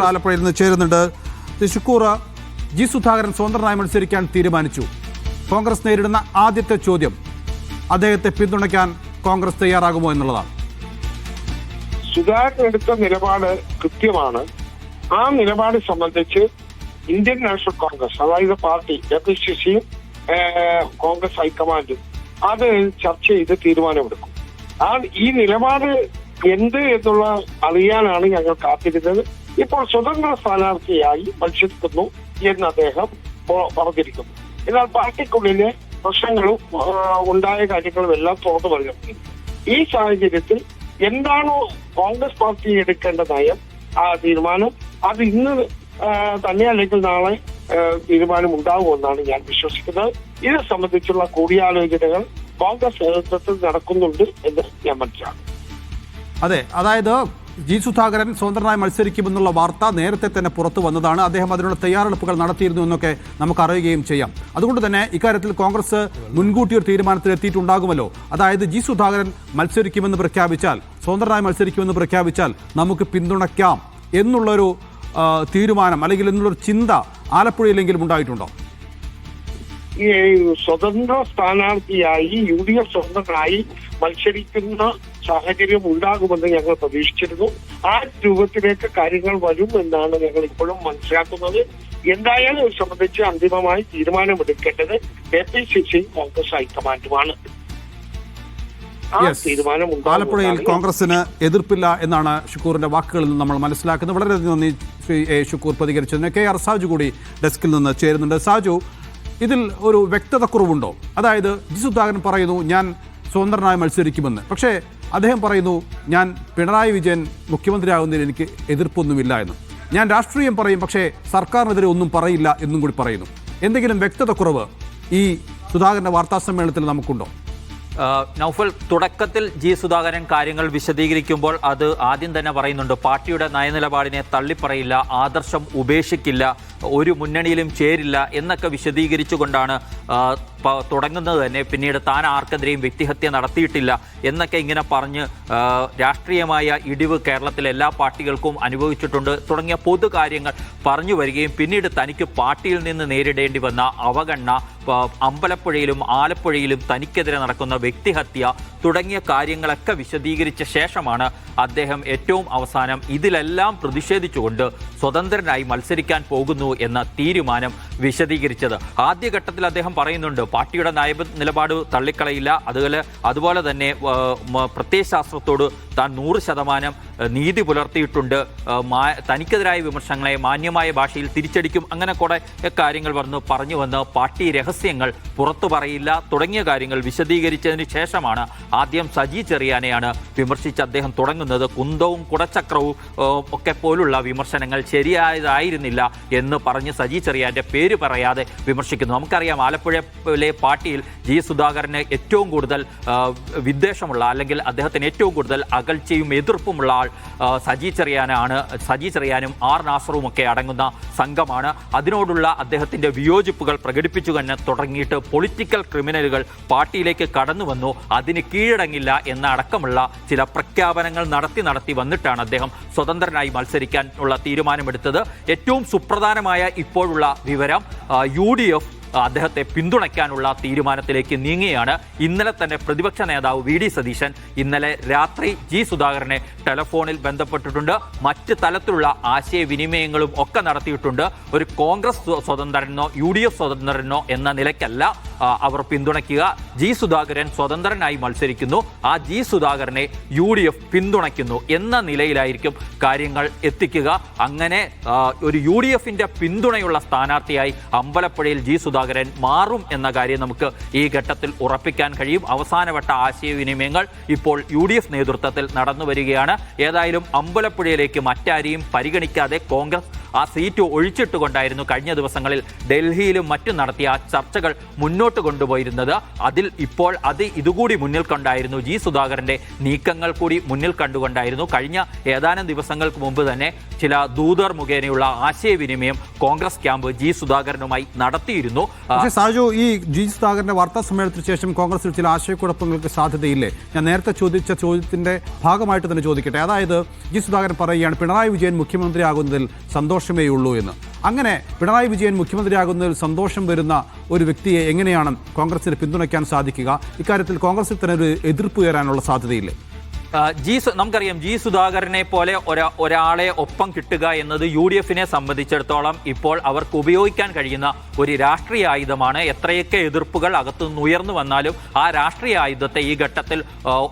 ആലപ്പുഴയിൽ നിന്ന് ചേരുന്നുണ്ട്. ഷുക്കൂർ, ജി സുധാകരൻ സ്വതന്ത്രനായി മത്സരിക്കാൻ തീരുമാനിച്ചു. കോൺഗ്രസ് നേരിടുന്ന ആദ്യത്തെ ചോദ്യം അദ്ദേഹത്തെ പിന്തുണയ്ക്കാൻ കോൺഗ്രസ് തയ്യാറാകുമോ എന്നുള്ളതാണ്. സുധാകരൻ എടുത്ത നിലപാട് കൃത്യമാണ്. ആ നിലപാട് സംബന്ധിച്ച് ഇന്ത്യൻ നാഷണൽ കോൺഗ്രസ്, അതായത് പാർട്ടി APCCയും കോൺഗ്രസ് ഹൈക്കമാൻഡും അത് ചർച്ച ചെയ്ത് തീരുമാനമെടുക്കും. ഈ നിലപാട് എന്ത് എന്നുള്ള അറിയാനാണ് ഞങ്ങൾ കാത്തിരുന്നത്. ഇപ്പോൾ സ്വതന്ത്ര സ്ഥാനാർത്ഥിയായി മത്സരിക്കുന്നു എന്ന് അദ്ദേഹം പറഞ്ഞിരിക്കുന്നു. എന്നാൽ പാർട്ടിക്കുള്ളിലെ പ്രശ്നങ്ങളും ഉണ്ടായ കാര്യങ്ങളും എല്ലാം തുറന്നു പറയുന്നു. ഈ സാഹചര്യത്തിൽ എന്താണോ കോൺഗ്രസ് പാർട്ടി എടുക്കേണ്ട നയം, ആ തീരുമാനം അത് ഇന്ന് തന്നെ അല്ലെങ്കിൽ നാളെ തീരുമാനം ഉണ്ടാകുമെന്നാണ് ഞാൻ വിശ്വസിക്കുന്നത്. ഇത് സംബന്ധിച്ചുള്ള കൂടിയാലോചനകൾ കോൺഗ്രസ് നേതൃത്വത്തിൽ നടക്കുന്നുണ്ട് എന്ന് ഞാൻ മനസ്സിലാക്കുന്നു. അതെ, അതായത് ജി സുധാകരൻ സ്വതന്ത്രനായി മത്സരിക്കുമെന്നുള്ള വാർത്ത നേരത്തെ തന്നെ പുറത്തു വന്നതാണ്. അദ്ദേഹം അതിനുള്ള തയ്യാറെടുപ്പുകൾ നടത്തിയിരുന്നു എന്നൊക്കെ നമുക്ക് അറിയുകയും ചെയ്യാം. അതുകൊണ്ട് തന്നെ ഇക്കാര്യത്തിൽ കോൺഗ്രസ് മുൻകൂട്ടി ഒരു തീരുമാനത്തിൽ എത്തിയിട്ടുണ്ടാകുമല്ലോ. അതായത് ജി സുധാകരൻ മത്സരിക്കുമെന്ന് പ്രഖ്യാപിച്ചാൽ, സ്വതന്ത്രനായി മത്സരിക്കുമെന്ന് പ്രഖ്യാപിച്ചാൽ നമുക്ക് പിന്തുണയ്ക്കാം എന്നുള്ളൊരു തീരുമാനം അല്ലെങ്കിൽ എന്നുള്ളൊരു ചിന്ത ആലപ്പുഴയിലെങ്കിലും ഉണ്ടായിട്ടുണ്ടോ? ഈ സ്വതന്ത്ര സ്ഥാനാർത്ഥിയായി UDF സ്വതന്ത്രനായി മത്സരിക്കുന്ന സാഹചര്യം ഉണ്ടാകുമെന്ന് ഞങ്ങൾ പ്രതീക്ഷിച്ചിരുന്നു. ആ രൂപത്തിലേക്ക് കാര്യങ്ങൾ വരും എന്നാണ് ഞങ്ങൾ ഇപ്പോഴും മനസ്സിലാക്കുന്നത്. എന്തായാലും ഇത് സംബന്ധിച്ച് അന്തിമമായി തീരുമാനമെടുക്കേണ്ടത് APCC കോൺഗ്രസ് ഹൈക്കമാൻഡുമാണ്. ആലപ്പുഴയിൽ കോൺഗ്രസിന് എതിർപ്പില്ല എന്നാണ് ഷുക്കൂറിന്റെ വാക്കുകളിൽ നിന്ന് നമ്മൾ മനസ്സിലാക്കുന്നത്. വളരെയധികം നന്ദി ശ്രീ ഷുക്കൂർ പ്രതികരിച്ചതിന്. KR സാജു കൂടി ഡെസ്കിൽ നിന്ന് ചേരുന്നുണ്ട്. സാജു, ഇതിൽ ഒരു വ്യക്തത കുറവുണ്ടോ? അതായത് ജി സുധാകരൻ പറയുന്നു ഞാൻ സ്വതന്ത്രനായി മത്സരിക്കുമെന്ന്, പക്ഷേ അദ്ദേഹം പറയുന്നു ഞാൻ പിണറായി വിജയൻ മുഖ്യമന്ത്രിയാകുന്നതിൽ എനിക്ക് എതിർപ്പൊന്നുമില്ല എന്ന്. ഞാൻ രാഷ്ട്രീയം പറയും, പക്ഷേ സർക്കാരിനെതിരെ ഒന്നും പറയില്ല എന്നും കൂടി പറയുന്നു. എന്തെങ്കിലും വ്യക്തത കുറവ് ഈ സുധാകരന്റെ വാർത്താ സമ്മേളനത്തിൽ നമുക്കുണ്ടോ? നൗഫൽ, തുടക്കത്തിൽ ജി സുധാകരൻ കാര്യങ്ങൾ വിശദീകരിക്കുമ്പോൾ അത് ആദ്യം തന്നെ പറയുന്നുണ്ട്, പാർട്ടിയുടെ നയനിലപാടിനെ തള്ളിപ്പറയില്ല, ആദർശം ഉപേക്ഷിക്കില്ല, ഒരു മുന്നണിയിലും ചേരില്ല എന്നൊക്കെ വിശദീകരിച്ചുകൊണ്ടാണ് തുടങ്ങുന്നത് തന്നെ. പിന്നീട് താൻ ആർക്കെതിരെയും വ്യക്തിഹത്യ നടത്തിയിട്ടില്ല എന്നൊക്കെ ഇങ്ങനെ പറഞ്ഞ് രാഷ്ട്രീയമായ ഇടിവ് കേരളത്തിലെ എല്ലാ പാർട്ടികൾക്കും അനുഭവിച്ചിട്ടുണ്ട് തുടങ്ങിയ പൊതുകാര്യങ്ങൾ പറഞ്ഞു വരികയും പിന്നീട് തനിക്ക് പാർട്ടിയിൽ നിന്ന് നേരിടേണ്ടി വന്ന അവഗണന, അമ്പലപ്പുഴയിലും ആലപ്പുഴയിലും തനിക്കെതിരെ നടക്കുന്ന വ്യക്തിഹത്യ തുടങ്ങിയ കാര്യങ്ങളൊക്കെ വിശദീകരിച്ച ശേഷമാണ് അദ്ദേഹം ഏറ്റവും അവസാനം ഇതിലെല്ലാം പ്രതിഷേധിച്ചുകൊണ്ട് സ്വതന്ത്രനായി മത്സരിക്കാൻ പോകുന്നു എന്ന തീരുമാനം വിശദീകരിച്ചത്. ആദ്യഘട്ടത്തിൽ അദ്ദേഹം പറയുന്നുണ്ട് പാർട്ടിയുടെ നിലപാട് തള്ളിക്കളയില്ല, അതുപോലെ തന്നെ പ്രത്യയശാസ്ത്രത്തോട് താൻ 100% നീതി പുലർത്തിയിട്ടുണ്ട്, തനിക്കെതിരായ വിമർശനങ്ങളെ മാന്യമായ ഭാഷയിൽ തിരിച്ചടിക്കും, അങ്ങനെ കുറേ കാര്യങ്ങൾ പറഞ്ഞു വന്ന് പാർട്ടി രഹസ്യങ്ങൾ പുറത്തു പറയില്ല തുടങ്ങിയ കാര്യങ്ങൾ വിശദീകരിച്ചതിന് ശേഷമാണ് ആദ്യം സജി ചെറിയാനെയാണ് വിമർശിച്ച് അദ്ദേഹം തുടങ്ങുന്നത്. കുന്തവും കുടച്ചക്രവും ഒക്കെ പോലുള്ള വിമർശനങ്ങൾ ശരിയായതായിരുന്നില്ല എന്ന് പറഞ്ഞ് സജി ചെറിയാന്റെ പേര് പറയാതെ വിമർശിക്കുന്നു. നമുക്കറിയാം ആലപ്പുഴയിലെ പാർട്ടിയിൽ ജി സുധാകരന് ഏറ്റവും കൂടുതൽ വിദ്വേഷമുള്ള, അല്ലെങ്കിൽ അദ്ദേഹത്തിന് ഏറ്റവും കൂടുതൽ അകൽച്ചയും എതിർപ്പുമുള്ള ആൾ സജി ചെറിയാനാണ്. സജി ചെറിയാനും R നാസറും ഒക്കെ അടങ്ങുന്ന സംഘമാണ്. അതിനോടുള്ള അദ്ദേഹത്തിന്റെ വിയോജിപ്പുകൾ പ്രകടിപ്പിച്ചു തന്നെ തുടങ്ങിയിട്ട് പൊളിറ്റിക്കൽ ക്രിമിനലുകൾ പാർട്ടിയിലേക്ക് കടന്നു വന്നു, അതിന് കീഴടങ്ങില്ല എന്ന അടക്കമുള്ള ചില പ്രഖ്യാപനങ്ങൾ നടത്തി വന്നിട്ടാണ് അദ്ദേഹം സ്വതന്ത്രനായി മത്സരിക്കാൻ ഉള്ള തീരുമാനമെടുത്തത്. ഏറ്റവും സുപ്രധാനമായ ഇപ്പോഴുള്ള വിവരം UDF അദ്ദേഹത്തെ പിന്തുണയ്ക്കാനുള്ള തീരുമാനത്തിലേക്ക് നീങ്ങുകയാണ്. ഇന്നലെ തന്നെ പ്രതിപക്ഷ നേതാവ് VD സതീശൻ ഇന്നലെ രാത്രി ജി സുധാകരനെ ടെലിഫോണിൽ ബന്ധപ്പെട്ടിട്ടുണ്ട്. മറ്റ് തലത്തിലുള്ള ആശയവിനിമയങ്ങളും ഒക്കെ നടത്തിയിട്ടുണ്ട്. ഒരു കോൺഗ്രസ് സ്വതന്ത്രനോ UDF സ്വതന്ത്രനോ എന്ന നിലയ്ക്കല്ല അവർ പിന്തുണയ്ക്കുക. ജി സുധാകരൻ സ്വതന്ത്രനായി മത്സരിക്കുന്നു, ആ ജി സുധാകരനെ UDF പിന്തുണയ്ക്കുന്നു എന്ന നിലയിലായിരിക്കും കാര്യങ്ങൾ എത്തിക്കുക. അങ്ങനെ ഒരു UDFന്റെ പിന്തുണയുള്ള സ്ഥാനാർത്ഥിയായി അമ്പലപ്പുഴയിൽ ജി സുധാകരൻ മാറും എന്ന കാര്യം നമുക്ക് ഈ ഘട്ടത്തിൽ ഉറപ്പിക്കാൻ കഴിയും. അവസാനവട്ട ആശയവിനിമയങ്ങൾ ഇപ്പോൾ UDF നേതൃത്വത്തിൽ നടന്നു വരികയാണ്. ഏതായാലും അമ്പലപ്പുഴയിലേക്ക് മറ്റാരെയും പരിഗണിക്കാതെ കോൺഗ്രസ് ആ സീറ്റ് ഒഴിച്ചിട്ടുകൊണ്ടായിരുന്നു കഴിഞ്ഞ ദിവസങ്ങളിൽ ഡൽഹിയിലും മറ്റും നടത്തിയ ചർച്ചകൾ മുന്നോട്ട് കൊണ്ടുപോയിരുന്നത്. അതിൽ ഇപ്പോൾ ഇതുകൂടി മുന്നിൽ കണ്ടായിരുന്നു, ജി സുധാകരന്റെ നീക്കങ്ങൾ കൂടി മുന്നിൽ കണ്ടുകൊണ്ടായിരുന്നു കഴിഞ്ഞ ഏതാനും ദിവസങ്ങൾക്ക് മുമ്പ് തന്നെ ചില ദൂതർ മുഖേനയുള്ള ആശയവിനിമയം കോൺഗ്രസ് ക്യാമ്പ് ജി സുധാകരനുമായി നടത്തിയിരുന്നു. പക്ഷേ സാജു, ഈ ജി സുധാകരന്റെ വാർത്താ സമ്മേളനത്തിന് ശേഷം കോൺഗ്രസിൽ ചില ആശയക്കുഴപ്പങ്ങൾക്ക് സാധ്യതയില്ലേ? ഞാൻ നേരത്തെ ചോദിച്ച ചോദ്യത്തിന്റെ ഭാഗമായിട്ട് തന്നെ ചോദിക്കട്ടെ. അതായത് ജി സുധാകരൻ പറയുകയാണ് പിണറായി വിജയൻ മുഖ്യമന്ത്രിയാകുന്നതിൽ സന്തോഷമേ ഉള്ളൂ എന്ന്. അങ്ങനെ പിണറായി വിജയൻ മുഖ്യമന്ത്രിയാകുന്നതിൽ സന്തോഷം വരുന്ന ഒരു വ്യക്തിയെ എങ്ങനെയാണ് കോൺഗ്രസിന് പിന്തുണയ്ക്കാൻ സാധിക്കുക? ഇക്കാര്യത്തിൽ കോൺഗ്രസിൽ തന്നെ ഒരു എതിർപ്പ് ഉയരാനുള്ള സാധ്യതയില്ലേ? നമുക്കറിയാം, ജി സുധാകരനെ പോലെ ഒരാളെ ഒപ്പം കിട്ടുക എന്നത് UDF-നെ സംബന്ധിച്ചിടത്തോളം ഇപ്പോൾ അവർക്ക് ഉപയോഗിക്കാൻ കഴിയുന്ന ഒരു രാഷ്ട്രീയ ആയുധമാണ്. എത്രയൊക്കെ എതിർപ്പുകൾ അകത്തുനിന്ന് ഉയർന്നു വന്നാലും ആ രാഷ്ട്രീയ ആയുധത്തെ ഈ ഘട്ടത്തിൽ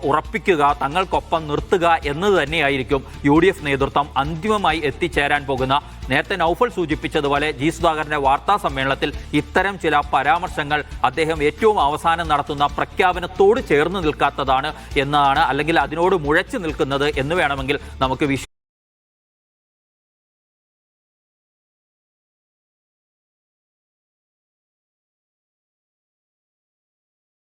ഉറപ്പിക്കുക, തങ്ങൾക്കൊപ്പം നിർത്തുക എന്നത് തന്നെയായിരിക്കും UDF നേതൃത്വം അന്തിമമായി എത്തിച്ചേരാൻ പോകുന്ന. നേരത്തെ നൗഫൽ സൂചിപ്പിച്ചതുപോലെ ജി സുധാകരന്റെ വാർത്താ സമ്മേളനത്തിൽ ഇത്തരം ചില പരാമർശങ്ങൾ അദ്ദേഹം ഏറ്റവും അവസാനം നടത്തുന്ന പ്രഖ്യാപനത്തോട് ചേർന്ന് നിൽക്കാത്തതാണ് എന്നാണ്, അല്ലെങ്കിൽ അതിനോട് മുഴച്ചു നിൽക്കുന്നത് എന്ന് വേണമെങ്കിൽ നമുക്ക്